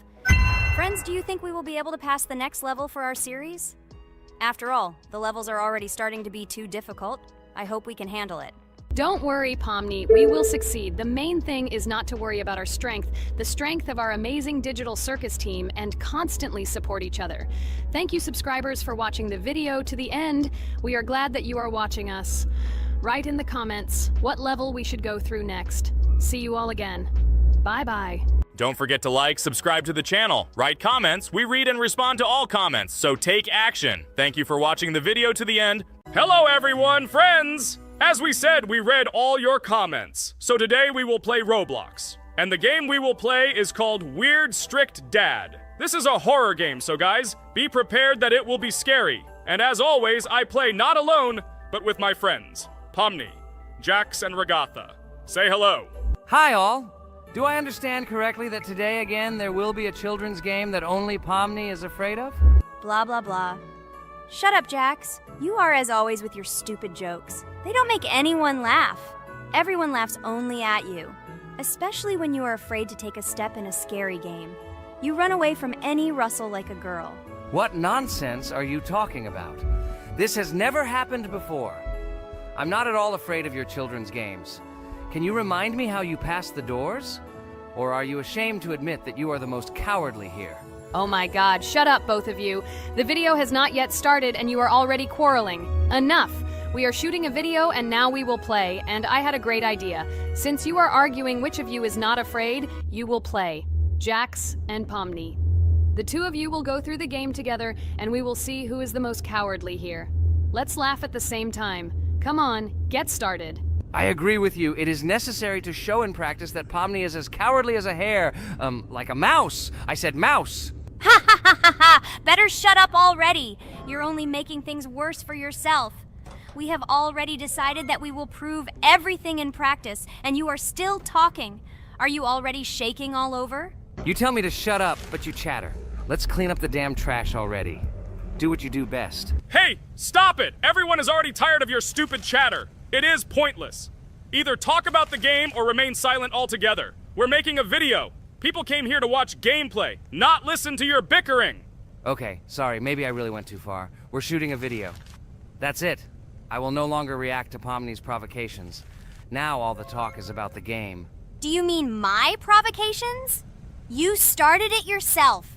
Friends, do you think we will be able to pass the next level for our series? After all, the levels are already starting to be too difficult. I hope we can handle it. Don't worry, Pomni. We will succeed. The main thing is not to worry about our strength, the strength of our amazing digital circus team, and constantly support each other. Thank you, subscribers, for watching the video to the end. We are glad that you are watching us. Write in the comments what level we should go through next. See you all again. Bye-bye. Don't forget to like, subscribe to the channel, write comments. We read and respond to all comments, so take action. Thank you for watching the video to the end. Hello, everyone, friends! As we said, we read all your comments. So today we will play Roblox. And the game we will play is called Weird Strict Dad. This is a horror game, so guys, be prepared that it will be scary. And as always, I play not alone, but with my friends, Pomni, Jax, and Regatha. Say hello. Hi, all. Do I understand correctly that today again there will be a children's game that only Pomni is afraid of? Blah, blah, blah. Shut up, Jax. You are as always with your stupid jokes. They don't make anyone laugh. Everyone laughs only at you, especially when you are afraid to take a step in a scary game. You run away from any rustle like a girl. What nonsense are you talking about? This has never happened before. I'm not at all afraid of your children's games. Can you remind me how you passed the doors? Or are you ashamed to admit that you are the most cowardly here? Oh my god, shut up, both of you. The video has not yet started and you are already quarreling. Enough! We are shooting a video and now we will play, and I had a great idea. Since you are arguing which of you is not afraid, you will play. Jax and Pomni. The two of you will go through the game together and we will see who is the most cowardly here. Let's laugh at the same time. Come on, get started. I agree with you. It is necessary to show in practice that Pomni is as cowardly as a hare. Like a mouse. I said mouse. Ha ha ha ha ha! Better shut up already! You're only making things worse for yourself. We have already decided that we will prove everything in practice, and you are still talking. Are you already shaking all over? You tell me to shut up, but you chatter. Let's clean up the damn trash already. Do what you do best. Hey, stop it! Everyone is already tired of your stupid chatter. It is pointless. Either talk about the game or remain silent altogether. We're making a video. People came here to watch gameplay, not listen to your bickering. Okay, sorry, maybe I really went too far. We're shooting a video. That's it. I will no longer react to Pomni's provocations. Now all the talk is about the game. Do you mean my provocations? You started it yourself.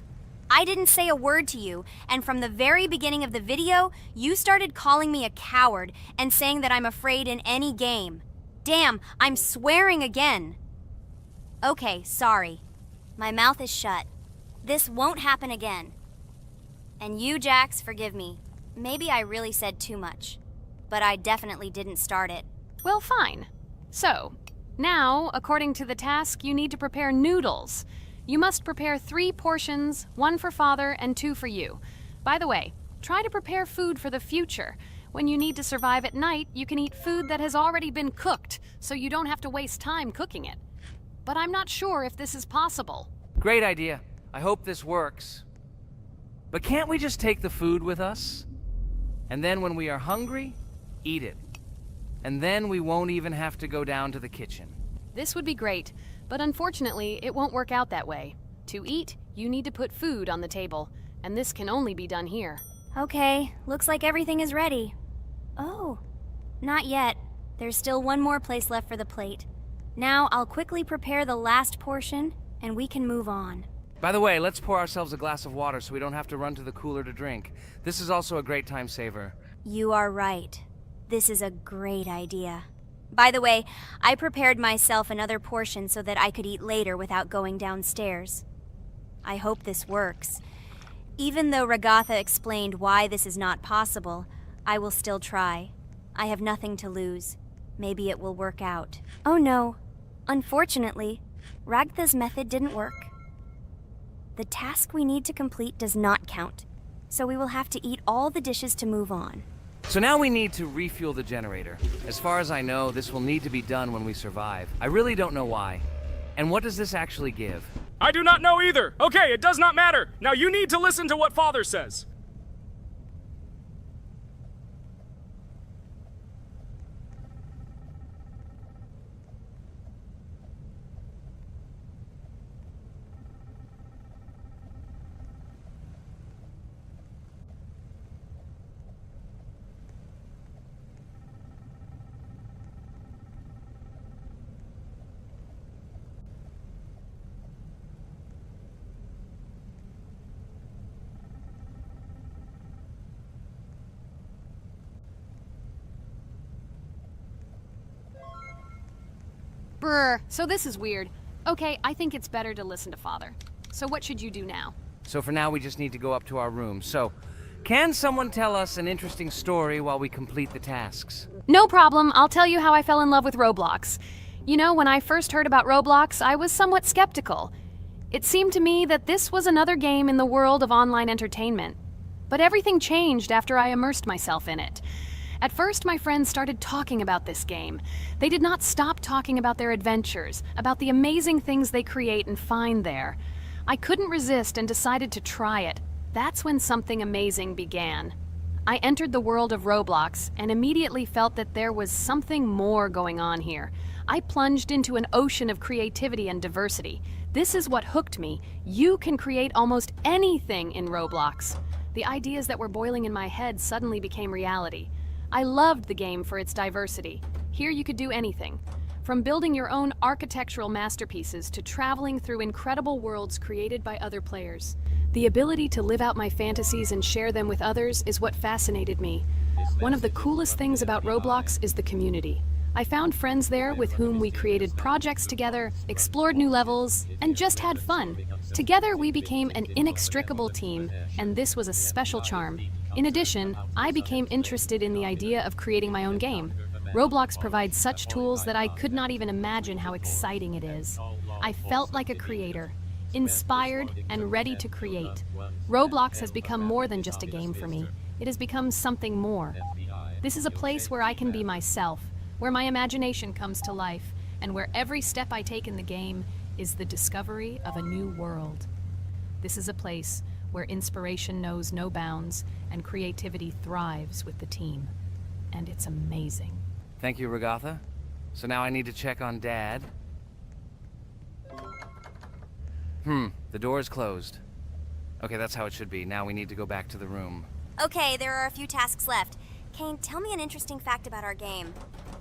I didn't say a word to you, and from the very beginning of the video, you started calling me a coward and saying that I'm afraid in any game. Damn, I'm swearing again. Okay, sorry. My mouth is shut. This won't happen again. And you, Jax, forgive me. Maybe I really said too much, but I definitely didn't start it. Well, fine. So, now, according to the task, you need to prepare noodles. You must prepare 3 portions, 1 for Father and 2 for you. By the way, try to prepare food for the future. When you need to survive at night, you can eat food that has already been cooked, so you don't have to waste time cooking it. But I'm not sure if this is possible. Great idea. I hope this works. But can't we just take the food with us? And then when we are hungry, eat it. And then we won't even have to go down to the kitchen. This would be great, but unfortunately, it won't work out that way. To eat, you need to put food on the table, and this can only be done here. Okay, looks like everything is ready. Oh, not yet. There's still one more place left for the plate. Now I'll quickly prepare the last portion, and we can move on. By the way, let's pour ourselves a glass of water so we don't have to run to the cooler to drink. This is also a great time saver. You are right. This is a great idea. By the way, I prepared myself another portion so that I could eat later without going downstairs. I hope this works. Even though Ragatha explained why this is not possible, I will still try. I have nothing to lose. Maybe it will work out. Oh no. Unfortunately, Ragatha's method didn't work. The task we need to complete does not count, so we will have to eat all the dishes to move on. So now we need to refuel the generator. As far as I know, this will need to be done when we survive. I really don't know why. And what does this actually give? I do not know either. Okay, it does not matter. Now you need to listen to what Father says. Brr, so this is weird. Okay, I think it's better to listen to Father. So what should you do now? So for now, we just need to go up to our room. So, can someone tell us an interesting story while we complete the tasks? No problem, I'll tell you how I fell in love with Roblox. You know, when I first heard about Roblox, I was somewhat skeptical. It seemed to me that this was another game in the world of online entertainment. But everything changed after I immersed myself in it. At first, my friends started talking about this game. They did not stop talking about their adventures, about the amazing things they create and find there. I couldn't resist and decided to try it. That's when something amazing began. I entered the world of Roblox and immediately felt that there was something more going on here. I plunged into an ocean of creativity and diversity. This is what hooked me. You can create almost anything in Roblox. The ideas that were boiling in my head suddenly became reality. I loved the game for its diversity. Here you could do anything. From building your own architectural masterpieces to traveling through incredible worlds created by other players. The ability to live out my fantasies and share them with others is what fascinated me. One of the coolest things about Roblox is the community. I found friends there with whom we created projects together, explored new levels, and just had fun. Together we became an inextricable team, and this was a special charm. In addition, I became interested in the idea of creating my own game. Roblox provides such tools that I could not even imagine how exciting it is. I felt like a creator, inspired and ready to create. Roblox has become more than just a game for me. It has become something more. This is a place where I can be myself, where my imagination comes to life, and where every step I take in the game is the discovery of a new world. This is a place where inspiration knows no bounds and creativity thrives with the team. And it's amazing. Thank you, Regatha. So now I need to check on Dad. The door is closed. Okay, that's how it should be. Now we need to go back to the room. Okay, there are a few tasks left. Kane, tell me an interesting fact about our game.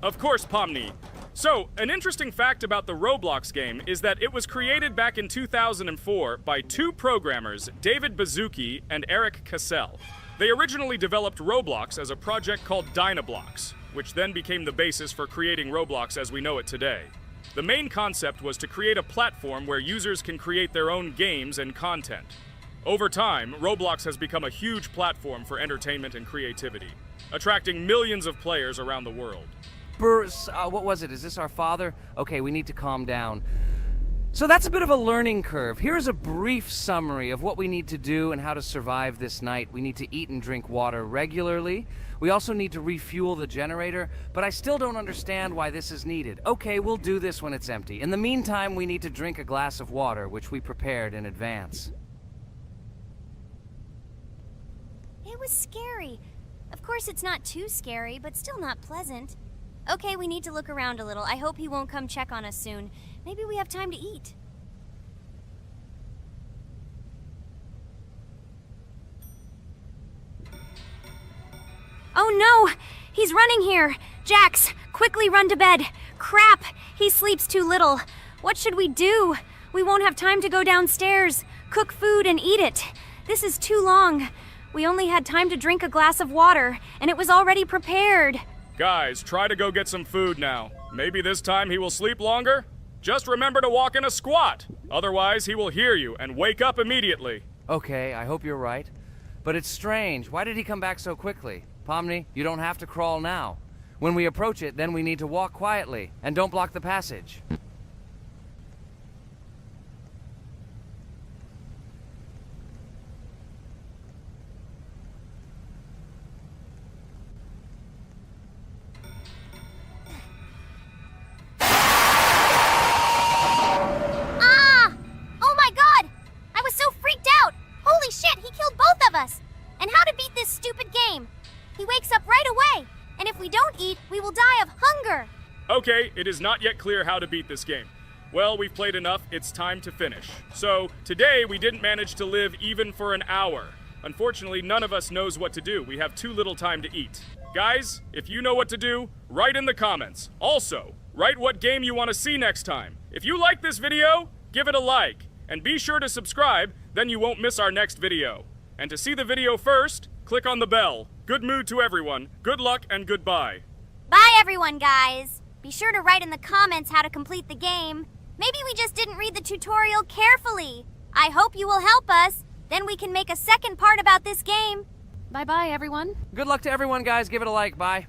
Of course, Pomni. So, an interesting fact about the Roblox game is that it was created back in 2004 by two programmers, David Baszucki and Eric Cassell. They originally developed Roblox as a project called Dynablocks, which then became the basis for creating Roblox as we know it today. The main concept was to create a platform where users can create their own games and content. Over time, Roblox has become a huge platform for entertainment and creativity, attracting millions of players around the world. What was it? Is this our father? Okay, we need to calm down. So that's a bit of a learning curve. Here is a brief summary of what we need to do and how to survive this night. We need to eat and drink water regularly. We also need to refuel the generator, but I still don't understand why this is needed. Okay, we'll do this when it's empty. In the meantime, we need to drink a glass of water, which we prepared in advance. It was scary. Of course, it's not too scary, but still not pleasant. Okay, we need to look around a little. I hope he won't come check on us soon. Maybe we have time to eat. Oh no! He's running here! Jax, quickly run to bed! Crap! He sleeps too little. What should we do? We won't have time to go downstairs, cook food, and eat it. This is too long. We only had time to drink a glass of water, and it was already prepared. Guys, try to go get some food now. Maybe this time he will sleep longer? Just remember to walk in a squat. Otherwise, he will hear you and wake up immediately. Okay, I hope you're right. But it's strange. Why did he come back so quickly? Pomni, you don't have to crawl now. When we approach it, then we need to walk quietly. And don't block the passage. And how to beat this stupid game. He wakes up right away, and if we don't eat, we will die of hunger. Okay, it is not yet clear how to beat this game. Well, we've played enough, it's time to finish. So, today we didn't manage to live even for an hour. Unfortunately, none of us knows what to do. We have too little time to eat. Guys, if you know what to do, write in the comments. Also, write what game you want to see next time. If you like this video, give it a like. And be sure to subscribe, then you won't miss our next video. And to see the video first, click on the bell. Good mood to everyone, good luck, and goodbye. Bye everyone, guys. Be sure to write in the comments how to complete the game. Maybe we just didn't read the tutorial carefully. I hope you will help us. Then we can make a second part about this game. Bye-bye, everyone. Good luck to everyone, guys. Give it a like. Bye.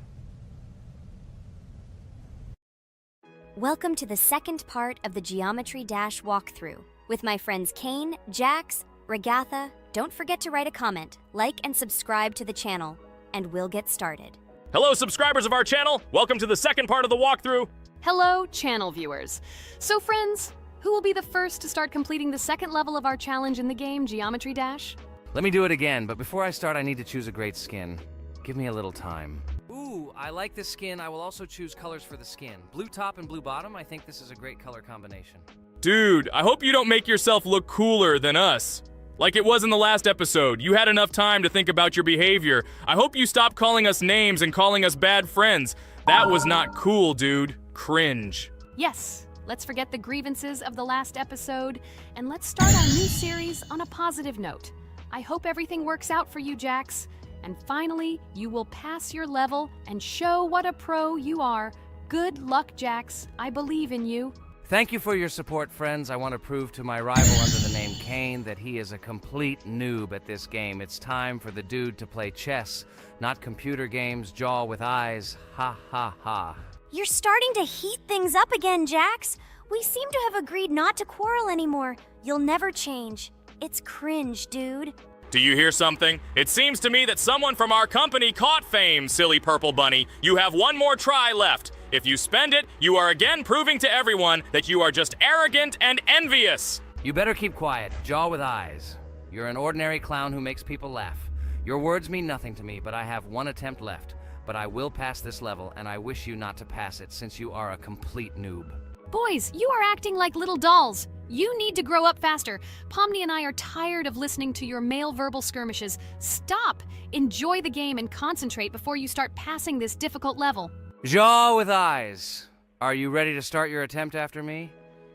Welcome to the second part of the Geometry Dash walkthrough. With my friends Kane, Jax, Regatha. Don't forget to write a comment, like, and subscribe to the channel, and we'll get started. Hello, subscribers of our channel. Welcome to the second part of the walkthrough. Hello, channel viewers. So, friends, who will be the first to start completing the second level of our challenge in the game, Geometry Dash? Let me do it again, but before I start, I need to choose a great skin. Give me a little time. Ooh, I like this skin. I will also choose colors for the skin. Blue top and blue bottom. I think this is a great color combination. Dude, I hope you don't make yourself look cooler than us. Like it was in the last episode, you had enough time to think about your behavior. I hope you stop calling us names and calling us bad friends. That was not cool, dude. Cringe. Yes, let's forget the grievances of the last episode, and let's start our new series on a positive note. I hope everything works out for you, Jax. And finally, you will pass your level and show what a pro you are. Good luck, Jax. I believe in you. Thank you for your support, friends. I want to prove to my rival under the name Kane that he is a complete noob at this game. It's time for the dude to play chess, not computer games, jaw with eyes. Ha ha ha. You're starting to heat things up again, Jax. We seem to have agreed not to quarrel anymore. You'll never change. It's cringe, dude. Do you hear something? It seems to me that someone from our company caught fame, silly purple bunny. You have one more try left. If you spend it, you are again proving to everyone that you are just arrogant and envious. You better keep quiet, jaw with eyes. You're an ordinary clown who makes people laugh. Your words mean nothing to me, but I have one attempt left. But I will pass this level, and I wish you not to pass it since you are a complete noob. Boys, you are acting like little dolls. You need to grow up faster. Pomni and I are tired of listening to your male verbal skirmishes. Stop! Enjoy the game and concentrate before you start passing this difficult level. Jaw with eyes. Are you ready to start your attempt after me?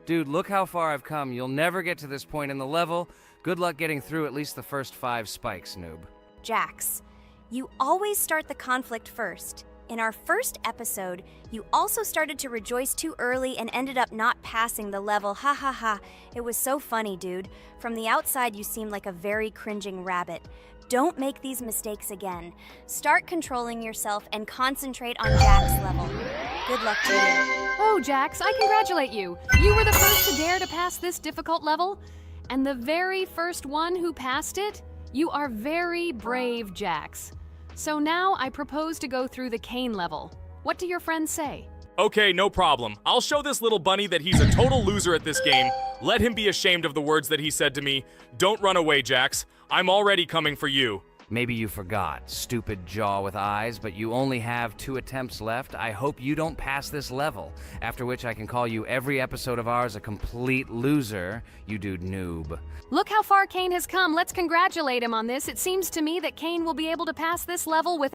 Dude, look how far I've come. You'll never get to this point in the level. Good luck getting through at least the first 5 spikes, noob. Jax, you always start the conflict first. In our first episode, you also started to rejoice too early and ended up not passing the level. Ha ha ha. It was so funny, dude. From the outside, you seemed like a very cringing rabbit. Don't make these mistakes again. Start controlling yourself and concentrate on Jax's level. Good luck to you. Oh, Jax, I congratulate you. You were the first to dare to pass this difficult level, and the very first one who passed it. You are very brave, Jax. So now I propose to go through the Cain level. What do your friends say? Okay, no problem. I'll show this little bunny that he's a total loser at this game. Let him be ashamed of the words that he said to me. Don't run away, Jax. I'm already coming for you. Maybe you forgot, stupid jaw with eyes, but you only have 2 attempts left. I hope you don't pass this level, after which I can call you every episode of ours a complete loser, you dude noob. Look how far Cain has come. Let's congratulate him on this. It seems to me that Cain will be able to pass this level with